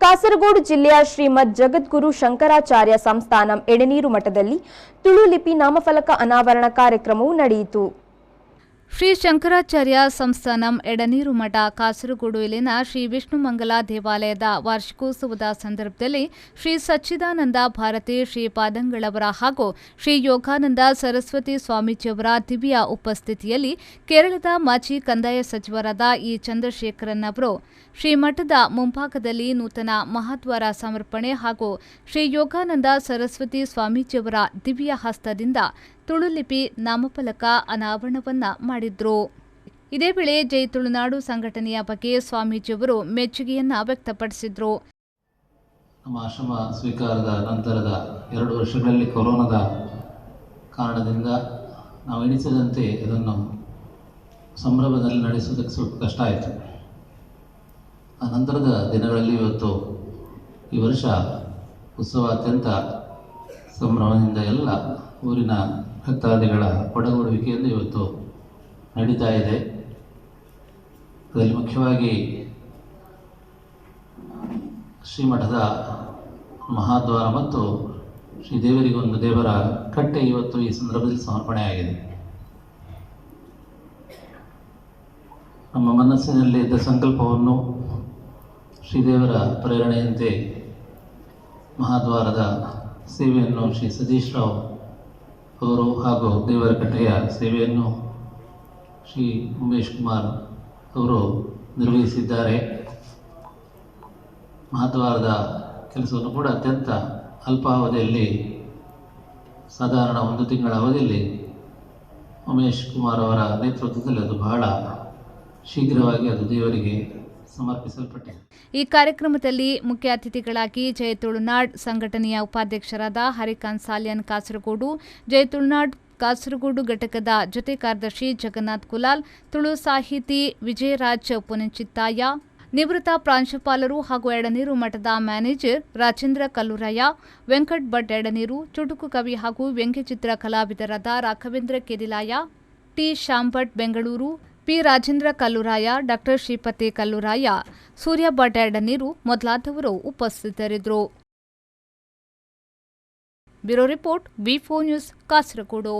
ಕಾಸರಗೋಡು ಜಿಲ್ಲೆಯ ಶ್ರೀಮದ್ ಜಗದ್ಗುರು ಶಂಕರಾಚಾರ್ಯ ಸಂಸ್ಥಾನಂ ಎಡೆನೀರು ಮಠದಲ್ಲಿ ತುಳು ಲಿಪಿ ನಾಮಫಲಕ ಅನಾವರಣ ಕಾರ್ಯಕ್ರಮವು ನಡೆಯಿತು. ಶ್ರೀ ಶಂಕರಾಚಾರ್ಯ ಸಂಸ್ಥಾನಂ ಎಡನೀರು ಮಠ ಕಾಸರಗೋಡು ಇಲ್ಲಿನ ಶ್ರೀ ವಿಷ್ಣುಮಂಗಲ ದೇವಾಲಯದ ವಾರ್ಷಿಕೋತ್ಸವದ ಸಂದರ್ಭದಲ್ಲಿ ಶ್ರೀ ಸಚ್ಚಿದಾನಂದ ಭಾರತಿ ಶ್ರೀ ಪಾದಂಗಳವರ ಹಾಗೂ ಶ್ರೀ ಯೋಗಾನಂದ ಸರಸ್ವತಿ ಸ್ವಾಮೀಜಿಯವರ ದಿವ್ಯ ಉಪಸ್ಥಿತಿಯಲ್ಲಿ ಕೇರಳದ ಮಾಜಿ ಕಂದಾಯ ಸಚಿವರಾದ ಇ ಚಂದ್ರಶೇಖರನ್ ಅವರು ಶ್ರೀಮಠದ ಮುಂಭಾಗದಲ್ಲಿ ನೂತನ ಮಹಾದ್ವಾರ ಸಮರ್ಪಣೆ ಹಾಗೂ ಶ್ರೀ ಯೋಗಾನಂದ ಸರಸ್ವತಿ ಸ್ವಾಮೀಜಿಯವರ ದಿವ್ಯ ಹಸ್ತದಿಂದ ತುಳು ಲಿಪಿ ನಾಮಫಲಕ ಅನಾವರಣವನ್ನ ಮಾಡಿದ್ರು. ಇದೇ ವೇಳೆ ಜೈ ತುಳುನಾಡು ಸಂಘಟನೆಯ ಬಗ್ಗೆ ಸ್ವಾಮೀಜಿಯವರು ಮೆಚ್ಚುಗೆಯನ್ನ ವ್ಯಕ್ತಪಡಿಸಿದ್ರು. ನಮ್ಮ ಆಶ್ರಮ ಸ್ವೀಕಾರದ ನಂತರದ 2 ವರ್ಷಗಳಲ್ಲಿ ಕೊರೋನಾದ ಕಾರಣದಿಂದ ನಾವು ಎಣಿಸಿದಂತೆ ಇದನ್ನು ಸಂಭ್ರಮದಲ್ಲಿ ನಡೆಸುವುದಕ್ಕೆ ಸ್ವಲ್ಪ ಕಷ್ಟ ಆಯಿತು. ಆ ನಂತರದ ದಿನಗಳಲ್ಲಿ ಇವತ್ತು ಈ ವರ್ಷ ಉತ್ಸವ ಅತ್ಯಂತ ಸಂಭ್ರಮದಿಂದ ಎಲ್ಲ ಊರಿನ ಭಕ್ತಾದಿಗಳ ಒಡಗೂಡುವಿಕೆಯಿಂದ ಇವತ್ತು ನಡೀತಾ ಇದೆ. ಅದರಲ್ಲಿ ಮುಖ್ಯವಾಗಿ ಶ್ರೀಮಠದ ಮಹಾದ್ವಾರ ಮತ್ತು ಶ್ರೀದೇವರಿಗೊಂದು ದೇವರ ಕಟ್ಟೆ ಇವತ್ತು ಈ ಸಂದರ್ಭದಲ್ಲಿ ಸಮರ್ಪಣೆಯಾಗಿದೆ. ನಮ್ಮ ಮನಸ್ಸಿನಲ್ಲಿ ಇದ್ದ ಸಂಕಲ್ಪವನ್ನು ಶ್ರೀದೇವರ ಪ್ರೇರಣೆಯಂತೆ ಮಹಾದ್ವಾರದ ಸೇವೆಯನ್ನು ಶ್ರೀ ಸತೀಶ್ ರಾವ್ ಅವರು ಹಾಗೂ ದೇವರ ಕಟ್ಟೆಯ ಸೇವೆಯನ್ನು ಶ್ರೀ ಉಮೇಶ್ ಕುಮಾರ್ ಅವರು ನಿರ್ವಹಿಸಿದ್ದಾರೆ. ಮಹಾದ್ವಾರದ ಕೆಲಸವನ್ನು ಕೂಡ ಅತ್ಯಂತ ಅಲ್ಪಾವಧಿಯಲ್ಲಿ ಸಾಧಾರಣ 1 ತಿಂಗಳ ಅವಧಿಯಲ್ಲಿ ಉಮೇಶ್ ಕುಮಾರ್ ಅವರ ನೇತೃತ್ವದಲ್ಲಿ ಅದು ಬಹಳ ಶೀಘ್ರವಾಗಿ ಅದು ದೇವರಿಗೆ ಸಮರ್ಪಿಸಲ್ಪಟ್ಟಿದೆ. ಈ ಕಾರ್ಯಕ್ರಮದಲ್ಲಿ ಮುಖ್ಯ ಅತಿಥಿಗಳಾಗಿ ಜೈ ತುಳುನಾಡ್ ಸಂಘಟನೆಯ ಉಪಾಧ್ಯಕ್ಷರಾದ ಹರಿಕಾಂತ್ ಸಾಲ್ಯನ್ ಕಾಸರಗೋಡು, ಜೈ ತುಳುನಾಡ್ ಕಾಸರಗೋಡು ಘಟಕದ ಜೊತೆ ಕಾರ್ಯದರ್ಶಿ ಜಗನ್ನಾಥ್ ಕುಲಾಲ್, ತುಳು ಸಾಹಿತಿ ವಿಜಯರಾಜ್ ಪುನಚಿತ್ತಾಯ, ನಿವೃತ್ತ ಪ್ರಾಂಶುಪಾಲರು ಹಾಗೂ ಎಡನೀರು ಮಠದ ಮ್ಯಾನೇಜರ್ ರಾಜೇಂದ್ರ ಕಲ್ಲೂರಾಯ, ವೆಂಕಟ್ ಭಟ್ ಎಡನೀರು, ಚುಟುಕು ಕವಿ ಹಾಗೂ ವ್ಯಂಗ್ಯಚಿತ್ರ ಕಲಾವಿದರಾದ Raghavendra Kedilaya, T Shyambhat Bengaluru, P Rajendra Kalluraya, Dr Shripati Kalluraya, Surya Bhat Edneer ಮೊದಲಾದವರು ಉಪಸ್ಥಿತರಿದ್ದರು. ಬ್ಯೂರೋ ರಿಪೋರ್ಟ್ ವಿ4 ನ್ಯೂಸ್ ಕಾಸರಗೋಡು.